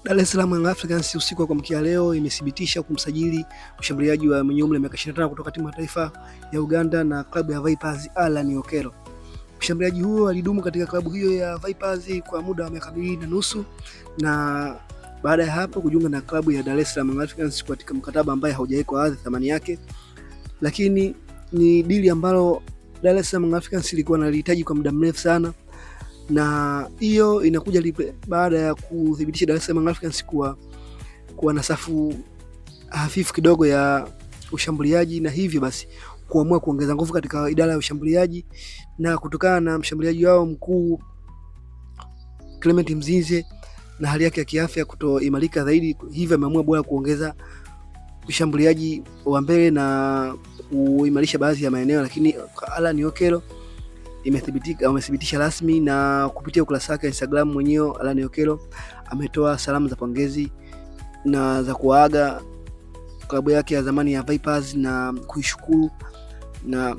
Dar es Salaam Young Africans usiku wa kuamkia leo imethibitisha kumsajili mshambuliaji wa mwenye umri wa miaka 25 kutoka timu ya taifa ya Uganda na klabu ya Vipers, Allan Okello. Mshambuliaji huo alidumu katika klabu hiyo ya Vipers kwa muda wa miaka 2.5 na baada ya hapo kujiunga na klabu ya Dar es Salaam Young Africans katika mkataba ambaye haujawekwa wazi thamani yake, lakini ni dili ambalo Dar es Salaam Young Africans ilikuwa inalihitaji kwa muda mrefu sana, na hiyo inakuja baada ya kudhibitisha Dar es Salaam Africans kuwa na safu hafifu kidogo ya ushambuliaji, na hivyo basi kuamua kuongeza nguvu katika idara ya ushambuliaji, na kutokana na mshambuliaji wao mkuu Clement Mzize na hali yake ya kiafya kutoimarika zaidi, hivyo ameamua bora kuongeza ushambuliaji wa mbele na kuimarisha baadhi ya maeneo. Lakini Allan Okello amethibitisha rasmi na kupitia ukurasa wake wa Instagram mwenyewe. Allan Okello ametoa salamu za pongezi na za kuaga klabu yake ya zamani ya Vipers na kuishukuru na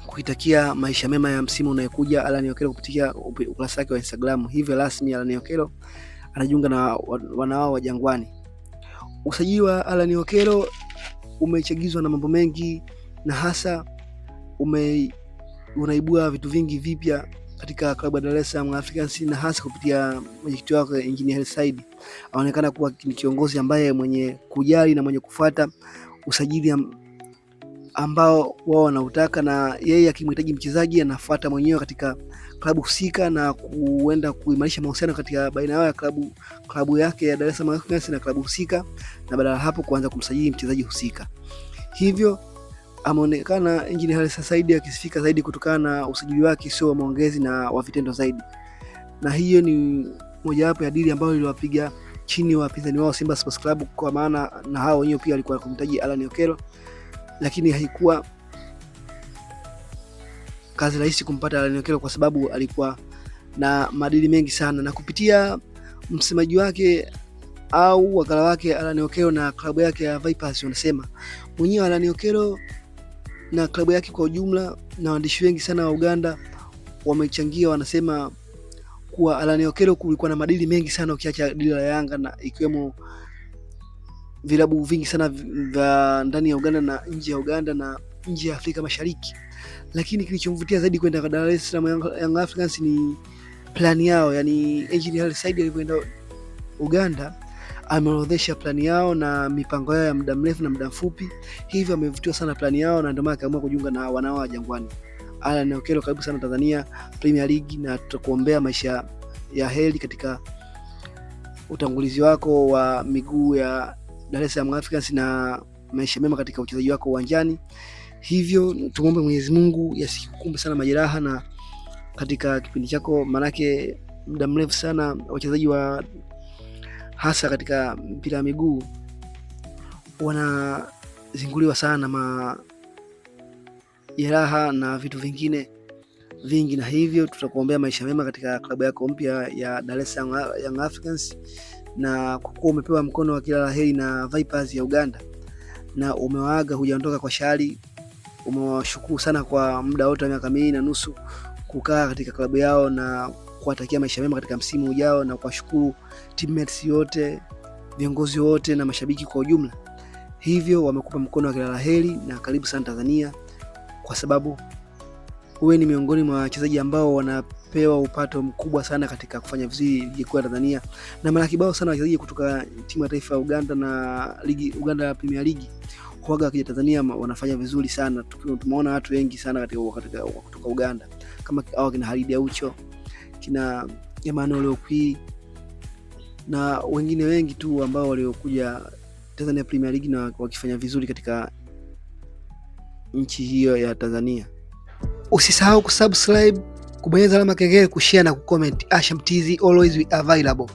kuitakia maisha mema ya msimu unayokuja Allan Okello kupitia ukurasa wake wa Instagram. Hivyo rasmi Allan Okello anajiunga na wanawao wa Jangwani. Usajili wa Allan Okello umechagizwa na mambo mengi, na hasa unaibua vitu vingi vipya katika klabu ya Dar es Salaam Africans, na hasa kupitia mwenyekiti wake Engineer Hersi Said. Anaonekana kuwa ni kiongozi ambaye mwenye kujali na mwenye kufuata usajili ambao wao wanautaka, na yeye akimhitaji mchezaji anafuata mwenyewe katika klabu husika na kuenda kuimarisha mahusiano katika baina yao ya klabu yake ya Dar es Salaam Africans na klabu husika, na baada ya hapo kuanza kumsajili mchezaji husika. Hivyo ameonekana Engineer Hersi Said akisifika zaidi kutokana na usajili wake sio wa maongezi na wa vitendo zaidi, na hiyo ni mojawapo ya dili ambayo iliwapiga chini wapinzani wao Simba Sports Club, kwa maana na hao wenyewe pia walikuwa kumhitaji Allan Okello, lakini haikuwa kazi rahisi kumpata Allan Okello kwa sababu alikuwa na madili mengi sana, na kupitia msemaji wake au wakala wake Allan Okello na klabu yake ya Vipers wanasema mwenyewe Allan Okello na klabu yake kwa ujumla na waandishi wengi sana wa Uganda wamechangia. Wanasema kuwa Allan Okello kulikuwa na madili mengi sana ukiacha dili la Yanga, na ikiwemo vilabu vingi sana vya ndani ya Uganda na nje ya Uganda na nje ya Afrika Mashariki, lakini kilichomvutia zaidi kwenda kwa Dar es Salaam Young Africans ni plani yao. Yani Engineer Hersi Said alipoenda Uganda ameorodhesha plani yao na mipango yao ya muda mrefu na muda mfupi, hivyo amevutiwa sana plani yao, na ndio maana akaamua kujiunga na wanao wa Jangwani. Allan Okello, karibu sana Tanzania Premier League, na tutakuombea maisha ya heri katika utangulizi wako wa miguu ya Dar es Salaam Africans na maisha mema katika uchezaji wako uwanjani. Hivyo tumuombe Mwenyezi Mungu yasikukumbe sana majeraha na katika kipindi chako, manake muda mrefu sana wachezaji wa hasa katika mpira wa miguu wanazinguliwa sana majeraha na vitu vingine vingi, na hivyo tutakuombea maisha mema katika klabu yako mpya ya Dar es Salaam Young Africans, na kwa kuwa umepewa mkono wa kila laheri na Vipers ya Uganda na umewaaga, hujaondoka kwa shari. Umewashukuru sana kwa muda wote wa miaka 2.5 kukaa katika klabu yao na kuwatakia maisha mema katika msimu ujao, na kuwashukuru teammates wote, viongozi wote na mashabiki kwa ujumla. Hivyo wamekupa mkono wa kila laheri na karibu sana Tanzania, kwa sababu wewe ni miongoni mwa wachezaji ambao wanapewa upato mkubwa sana katika kufanya vizuri ligi kuu ya Tanzania, na mara kibao sana wachezaji kutoka timu ya taifa ya Uganda na ligi Uganda Premier League huaga kwa Tanzania wanafanya vizuri sana. Tumeona watu wengi sana katika kutoka Uganda kama hao kina Halid Aucho, kina Emmanuel Okwi na wengine wengi tu ambao waliokuja Tanzania Premier League na wakifanya vizuri katika nchi hiyo ya Tanzania. Usisahau kusubscribe, kubonyeza alama kengele, kushare na kucomment. Asham TZ, always we available.